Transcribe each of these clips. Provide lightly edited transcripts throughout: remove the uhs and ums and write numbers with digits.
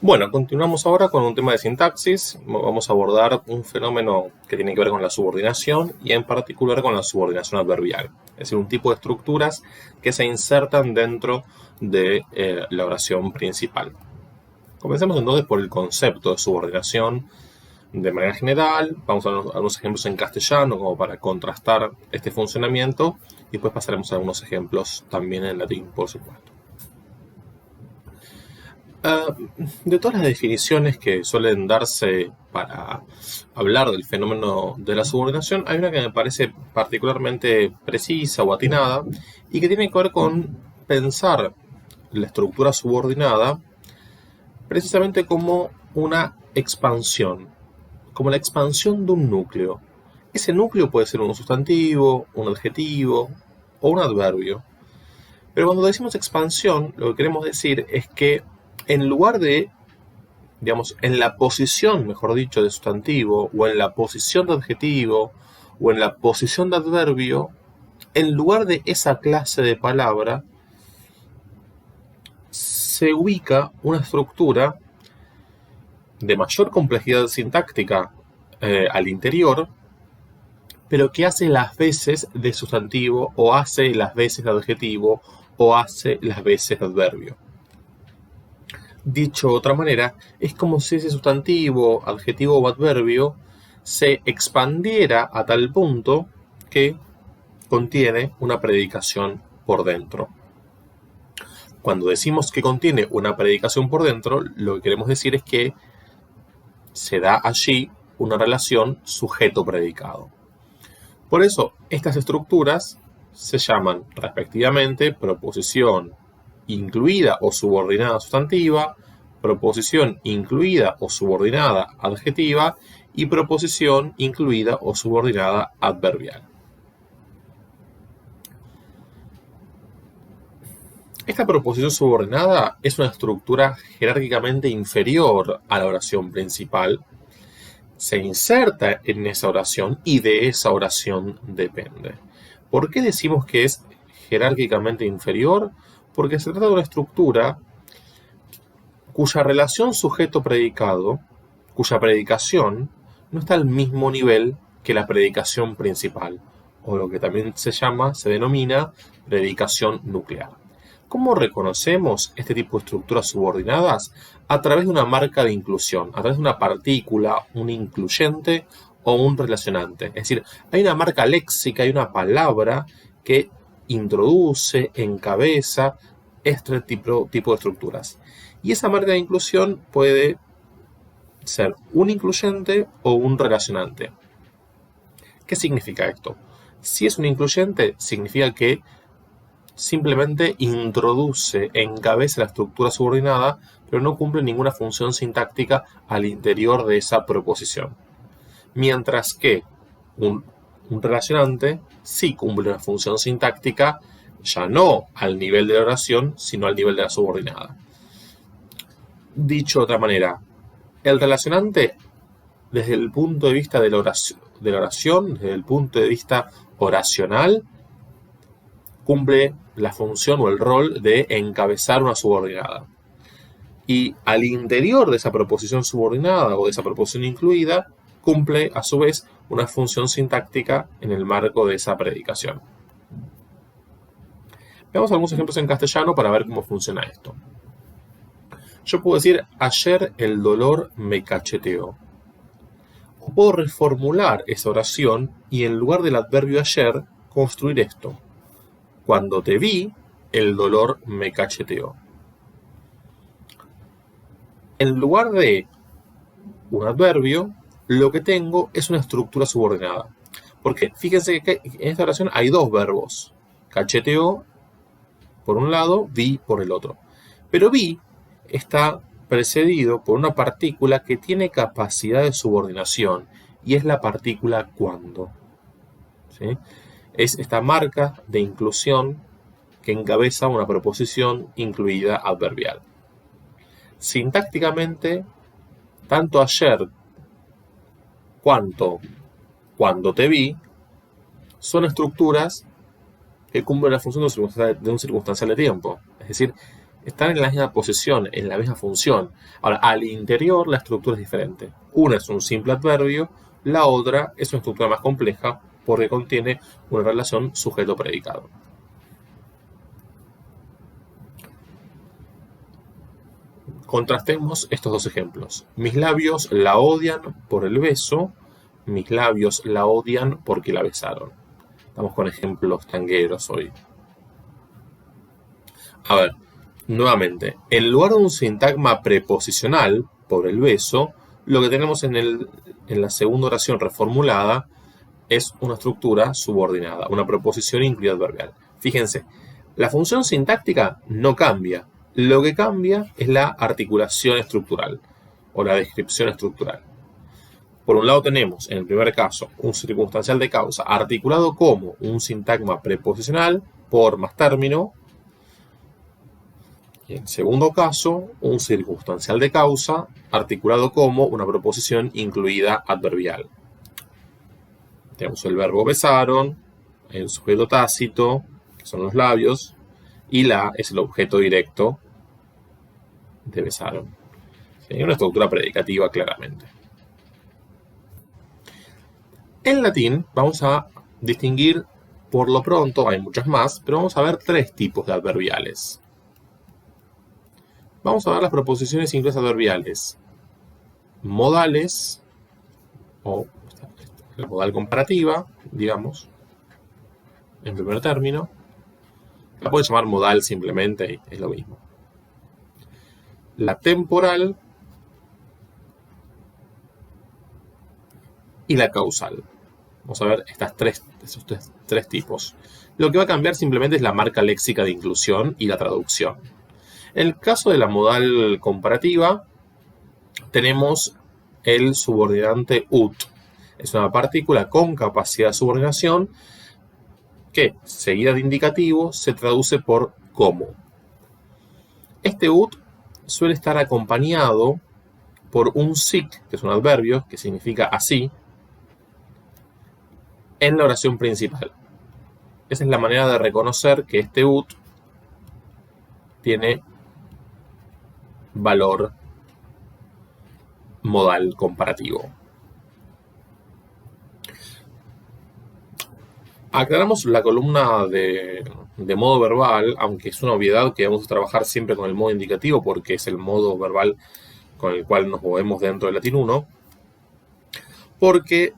Bueno, continuamos ahora con un tema de sintaxis. Vamos a abordar un fenómeno que tiene que ver con la subordinación y en particular con la subordinación adverbial. Es decir, un tipo de estructuras que se insertan dentro de la oración principal. Comencemos entonces por el concepto de subordinación de manera general. Vamos a unos ejemplos en castellano como para contrastar este funcionamiento y después pasaremos a algunos ejemplos también en latín, por supuesto. De todas las definiciones que suelen darse para hablar del fenómeno de la subordinación, hay una que me parece particularmente precisa o atinada y que tiene que ver con pensar la estructura subordinada precisamente como una expansión, como la expansión de un núcleo. Ese núcleo puede ser un sustantivo, un adjetivo o un adverbio. Pero cuando decimos expansión, lo que queremos decir es que en lugar de, digamos, en la posición, mejor dicho, de sustantivo, o en la posición de adjetivo, o en la posición de adverbio, en lugar de esa clase de palabra, se ubica una estructura de mayor complejidad sintáctica al interior, pero que hace las veces de sustantivo, o hace las veces de adjetivo, o hace las veces de adverbio. Dicho de otra manera, es como si ese sustantivo, adjetivo o adverbio se expandiera a tal punto que contiene una predicación por dentro. Cuando decimos que contiene una predicación por dentro, lo que queremos decir es que se da allí una relación sujeto-predicado. Por eso, estas estructuras se llaman respectivamente proposición incluida o subordinada sustantiva, proposición incluida o subordinada adjetiva y proposición incluida o subordinada adverbial. Esta proposición subordinada es una estructura jerárquicamente inferior a la oración principal. Se inserta en esa oración y de esa oración depende. ¿Por qué decimos que es jerárquicamente inferior? Porque se trata de una estructura cuya relación sujeto-predicado, cuya predicación no está al mismo nivel que la predicación principal, o lo que también se denomina predicación nuclear. ¿Cómo reconocemos este tipo de estructuras subordinadas? A través de una marca de inclusión, a través de una partícula, un incluyente o un relacionante. Es decir, hay una marca léxica, hay una palabra que introduce, encabeza este tipo de estructuras. Y esa marca de inclusión puede ser un incluyente o un relacionante. ¿Qué significa esto? Si es un incluyente, significa que simplemente introduce, encabeza la estructura subordinada, pero no cumple ninguna función sintáctica al interior de esa proposición. Mientras que un relacionante sí cumple una función sintáctica, ya no al nivel de la oración, sino al nivel de la subordinada. Dicho de otra manera, el relacionante, desde el punto de vista de la oración, desde el punto de vista oracional, cumple la función o el rol de encabezar una subordinada. Y al interior de esa proposición subordinada o de esa proposición incluida, cumple a su vez una función sintáctica en el marco de esa predicación. Veamos algunos ejemplos en castellano para ver cómo funciona esto. Yo puedo decir, ayer el dolor me cacheteó. O puedo reformular esa oración y en lugar del adverbio ayer, construir esto. Cuando te vi, el dolor me cacheteó. En lugar de un adverbio, lo que tengo es una estructura subordinada. ¿Por qué? Fíjense que en esta oración hay dos verbos. Cacheteó por un lado, vi por el otro. Pero vi está precedido por una partícula que tiene capacidad de subordinación y es la partícula cuando. ¿Sí? Es esta marca de inclusión que encabeza una proposición incluida adverbial. Sintácticamente, tanto ayer cuanto cuando te vi son estructuras que cumplen la función de un circunstancial de tiempo. Es decir, Están en la misma posición, en la misma función. Ahora, al interior la estructura es diferente. Una es un simple adverbio, la otra es una estructura más compleja porque contiene una relación sujeto-predicado. Contrastemos estos dos ejemplos. Mis labios la odian por el beso, mis labios la odian porque la besaron. Estamos con ejemplos tangueros hoy. A ver, nuevamente, en lugar de un sintagma preposicional por el beso, lo que tenemos en la segunda oración reformulada es una estructura subordinada, una preposición incluida adverbial. Fíjense, la función sintáctica no cambia. Lo que cambia es la articulación estructural o la descripción estructural. Por un lado tenemos, en el primer caso, un circunstancial de causa articulado como un sintagma preposicional por más término. Y en el segundo caso, un circunstancial de causa articulado como una preposición incluida adverbial. Tenemos el verbo besaron, el sujeto tácito, que son los labios, y la es el objeto directo de besaron. ¿Sí? Una estructura predicativa claramente. En latín vamos a distinguir, por lo pronto, hay muchas más, pero vamos a ver 3 tipos de adverbiales. Vamos a ver las preposiciones incluidas adverbiales modales, o la modal comparativa, digamos, en primer término. La puedes llamar modal simplemente y es lo mismo. La temporal y la causal. Vamos a ver esos tres tipos. Lo que va a cambiar simplemente es la marca léxica de inclusión y la traducción. En el caso de la modal comparativa, tenemos el subordinante ut. Es una partícula con capacidad de subordinación que, seguida de indicativo, se traduce por como. Este ut suele estar acompañado por un sic, que es un adverbio, que significa así, en la oración principal. Esa es la manera de reconocer que este ut tiene valor modal comparativo. Aclaramos la columna de modo verbal, aunque es una obviedad que vamos a trabajar siempre con el modo indicativo porque es el modo verbal con el cual nos movemos dentro del latín 1, porque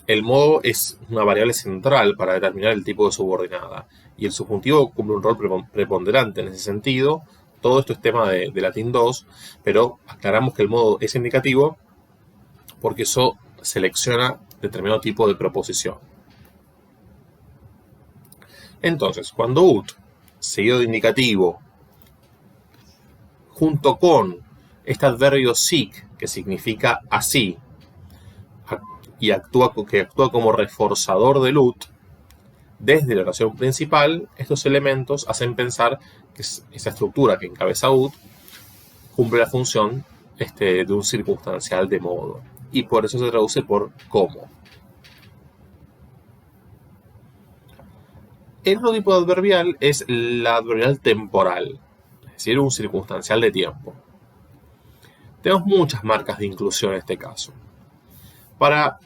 el modo es una variable central para determinar el tipo de subordinada y el subjuntivo cumple un rol preponderante en ese sentido. Todo esto es tema de latín 2, pero aclaramos que el modo es indicativo porque eso selecciona determinado tipo de proposición. Entonces, cuando ut, seguido de indicativo, junto con este adverbio sic, que significa así, y que actúa como reforzador del ut, desde la oración principal, estos elementos hacen pensar que esa estructura que encabeza ut cumple la función de un circunstancial de modo. Y por eso se traduce por como. El otro tipo de adverbial es la adverbial temporal, es decir, un circunstancial de tiempo. Tenemos muchas marcas de inclusión en este caso. Para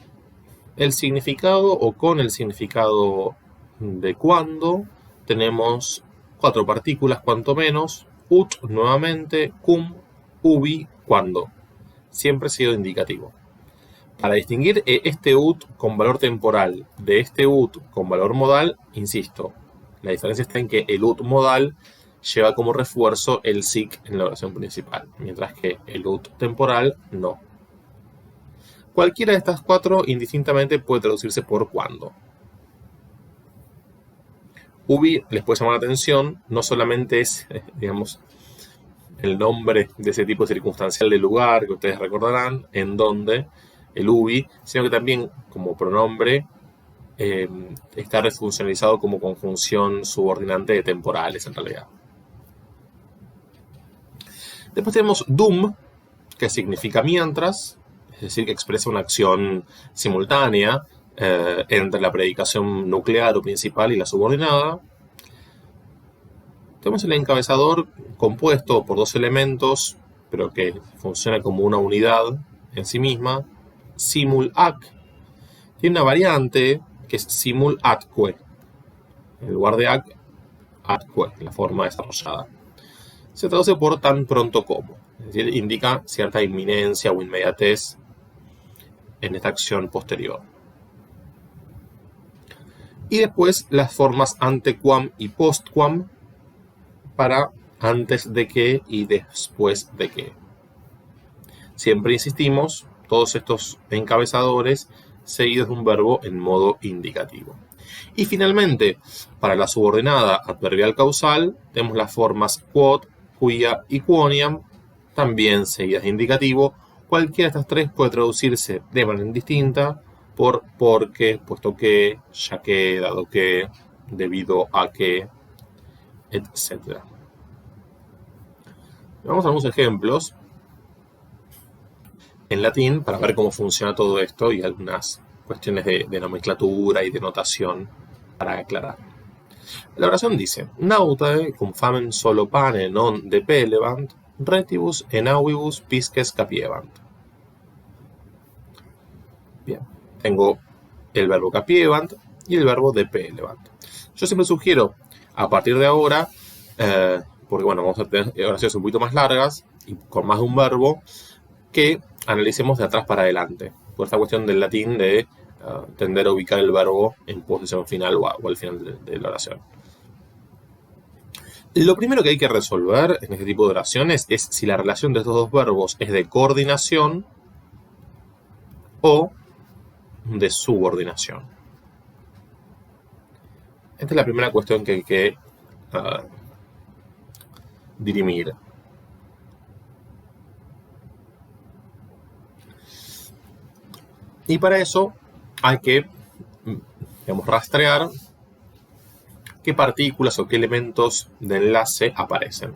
el significado o con el significado de cuando, tenemos 4 partículas cuanto menos, ut nuevamente, cum, ubi, cuando. Siempre ha sido indicativo. Para distinguir este ut con valor temporal de este ut con valor modal, insisto, la diferencia está en que el ut modal lleva como refuerzo el sic en la oración principal, mientras que el ut temporal no. Cualquiera de estas 4 indistintamente puede traducirse por cuando. Ubi les puede llamar la atención, no solamente es, digamos, el nombre de ese tipo circunstancial de lugar que ustedes recordarán, en donde el ubi, sino que también como pronombre está refuncionalizado como conjunción subordinante de temporales en realidad. Después tenemos dum, que significa mientras, es decir, que expresa una acción simultánea entre la predicación nuclear o principal y la subordinada. Tenemos el encabezador compuesto por dos elementos, pero que funciona como una unidad en sí misma, simul-ac. Tiene una variante que es simul-atque. En lugar de ac, atque, la forma desarrollada. Se traduce por tan pronto como, es decir, indica cierta inminencia o inmediatez en esta acción posterior. Y después las formas antequam y postquam para antes de que y después de que. Siempre insistimos, todos estos encabezadores seguidos de un verbo en modo indicativo. Y finalmente, para la subordinada adverbial causal, tenemos las formas quod, quia y quoniam, también seguidas de indicativo. Cualquiera de estas tres puede traducirse de manera indistinta por porque, puesto que, ya que, dado que, debido a que, etc. Vamos a algunos ejemplos en latín para ver cómo funciona todo esto y algunas cuestiones de nomenclatura y de notación para aclarar. La oración dice: Nautae cum famem solo pane non depelebant, retibus enavibus pisces capiebant. Bien, tengo el verbo capiebant y el verbo depelebant. Yo siempre sugiero, a partir de ahora, porque bueno, vamos a tener oraciones un poquito más largas y con más de un verbo, que analicemos de atrás para adelante, por esta cuestión del latín de tender a ubicar el verbo en posición final o al final de la oración. Lo primero que hay que resolver en este tipo de oraciones es si la relación de estos dos verbos es de coordinación o de subordinación. Esta es la primera cuestión que hay que dirimir. Y para eso hay que, rastrear qué partículas o qué elementos de enlace aparecen.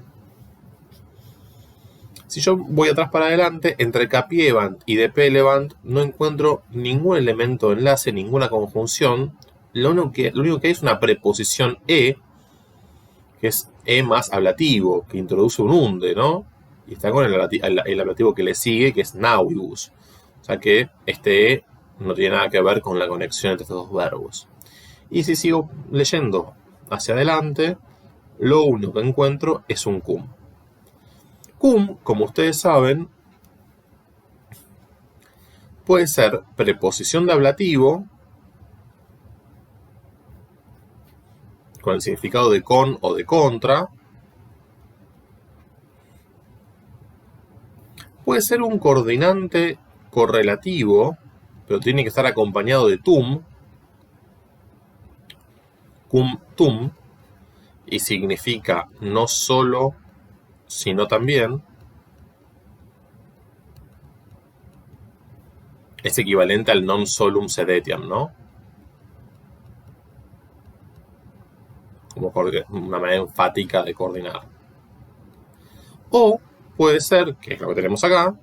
Si yo voy atrás para adelante, entre capiebant y depelebant no encuentro ningún elemento de enlace, ninguna conjunción. Lo único que hay es una preposición e, que es e más ablativo, que introduce un unde, ¿no? Y está con el ablativo que le sigue, que es nauvibus. O sea que este e no tiene nada que ver con la conexión entre estos dos verbos. Y si sigo leyendo hacia adelante, lo único que encuentro es un cum. Cum, como ustedes saben, puede ser preposición de ablativo con el significado de con o de contra. Puede ser un coordinante correlativo, pero tiene que estar acompañado de tum, cum tum, y significa no solo, sino también. Es equivalente al non solum sedetiam, ¿no? Como una manera enfática de coordinar. O puede ser, que es lo que tenemos acá,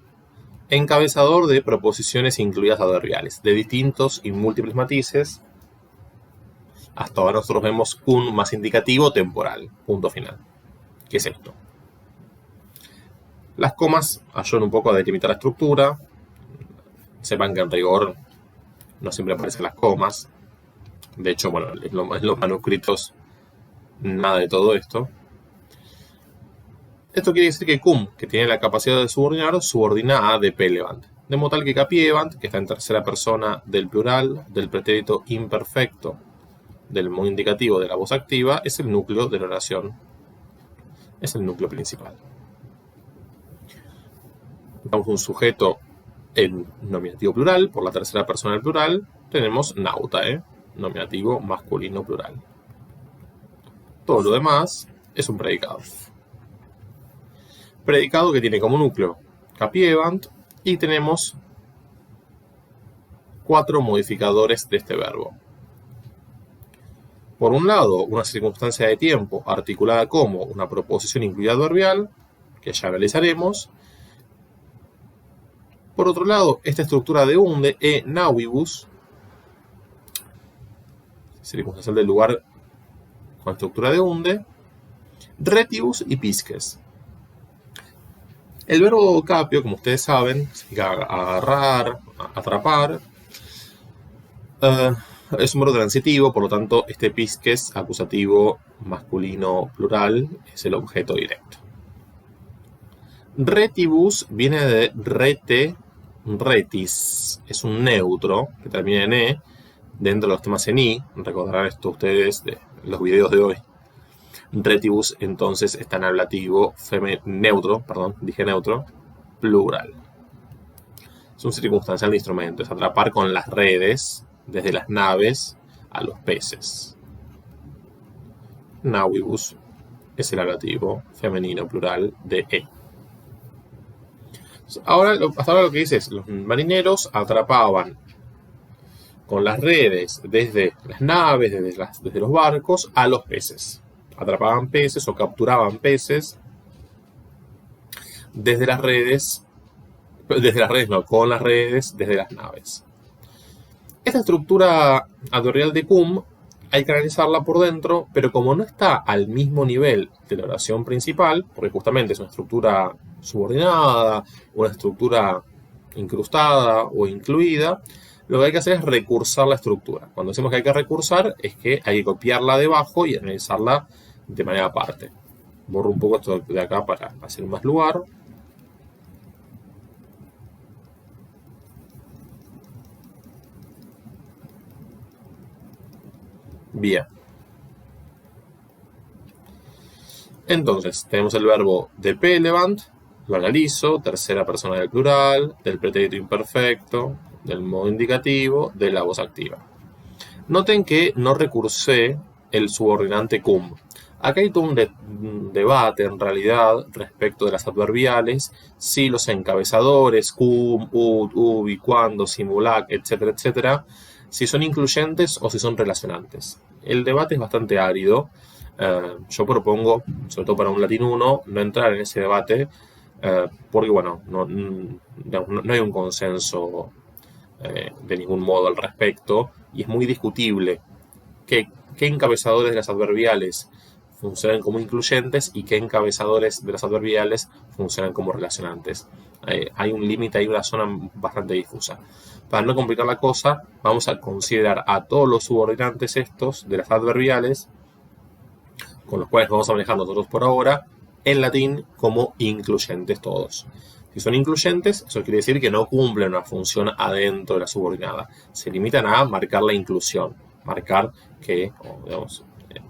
encabezador de proposiciones incluidas adverbiales, de distintos y múltiples matices. Hasta ahora nosotros vemos un más indicativo temporal, punto final. ¿Qué es esto? Las comas ayudan un poco a delimitar la estructura. Sepan que en rigor no siempre aparecen las comas. De hecho, bueno, en los manuscritos nada de todo esto. Esto quiere decir que cum, que tiene la capacidad de subordinar, subordina a depelebant. De modo tal que capiebant, que está en tercera persona del plural, del pretérito imperfecto, del modo indicativo de la voz activa, es el núcleo de la oración. Es el núcleo principal. Tenemos un sujeto en nominativo plural, por la tercera persona del plural, tenemos nautae, nominativo masculino plural. Todo lo demás es un predicado. Predicado que tiene como núcleo capiebant y tenemos 4 modificadores de este verbo. Por un lado, una circunstancia de tiempo articulada como una proposición incluida adverbial, que ya realizaremos. Por otro lado, esta estructura de unde, e nauvibus, circunstancial del lugar con estructura de unde, Retibus y pisces. El verbo capio, como ustedes saben, significa agarrar, atrapar. Es un verbo transitivo, por lo tanto, este pisces, acusativo masculino plural, es el objeto directo. Retibus viene de rete, retis, es un neutro que termina en e, dentro de los temas en i, recordarán esto ustedes de los videos de hoy. Retibus entonces está en ablativo neutro, plural. Es un circunstancial de instrumento, es atrapar con las redes, desde las naves a los peces. Navibus es el ablativo femenino plural de e. Hasta ahora lo que dice es, los marineros atrapaban con las redes desde las naves, desde los barcos, a los peces. Atrapaban peces o capturaban peces desde las redes, con las redes, desde las naves. Esta estructura adverbial de cum hay que analizarla por dentro, pero como no está al mismo nivel de la oración principal, porque justamente es una estructura subordinada, una estructura incrustada o incluida, lo que hay que hacer es recursar la estructura. Cuando decimos que hay que recursar, es que hay que copiarla debajo y analizarla de manera aparte. Borro un poco esto de acá para hacer más lugar. Bien. Entonces, tenemos el verbo de Pelevant, lo analizo, tercera persona del plural, del pretérito imperfecto, del modo indicativo, de la voz activa. Noten que no recursé el subordinante cum. Acá hay todo un debate, en realidad, respecto de las adverbiales, si los encabezadores, cum, ut, ubi, cuando, simulac, etcétera, etcétera, si son incluyentes o si son relacionantes. El debate es bastante árido. Yo propongo, sobre todo para un Latín 1, no entrar en ese debate, porque, bueno, no hay un consenso de ningún modo al respecto, y es muy discutible qué encabezadores de las adverbiales funcionan como incluyentes y qué encabezadores de las adverbiales funcionan como relacionantes. Hay un límite, hay una zona bastante difusa. Para no complicar la cosa, vamos a considerar a todos los subordinantes estos de las adverbiales, con los cuales vamos a manejar nosotros por ahora, en latín como incluyentes todos. Si son incluyentes, eso quiere decir que no cumplen una función adentro de la subordinada. Se limitan a marcar la inclusión, marcar que, digamos,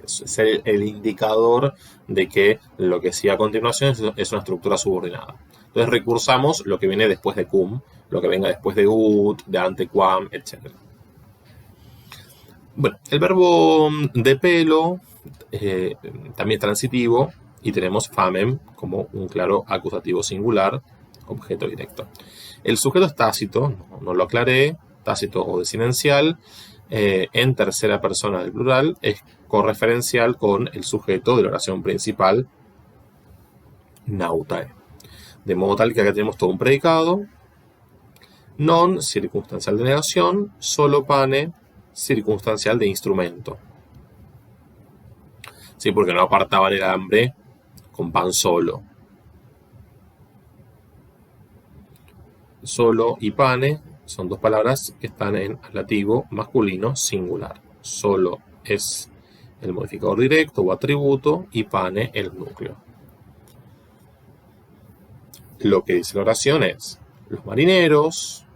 es el indicador de que lo que sigue a continuación es una estructura subordinada. Entonces recursamos lo que viene después de cum, lo que venga después de ut, de ante, quam, etc. Bueno, el verbo de pelo también es transitivo y tenemos famem como un claro acusativo singular, objeto directo. El sujeto es tácito, no lo aclaré, tácito o desinencial, en tercera persona del plural, es correferencial con el sujeto de la oración principal, nautae. De modo tal que acá tenemos todo un predicado, non, circunstancial de negación, solo pane, circunstancial de instrumento. Sí, porque no apartaban el hambre con pan solo. Solo y pane son dos palabras que están en ablativo masculino singular. Solo es el modificador directo o atributo y pane el núcleo. Lo que dice la oración es: los marineros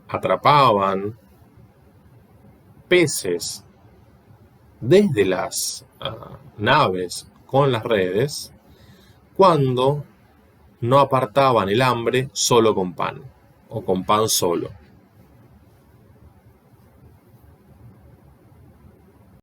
atrapaban peces desde las naves con las redes cuando no apartaban el hambre solo con pan o con pan solo.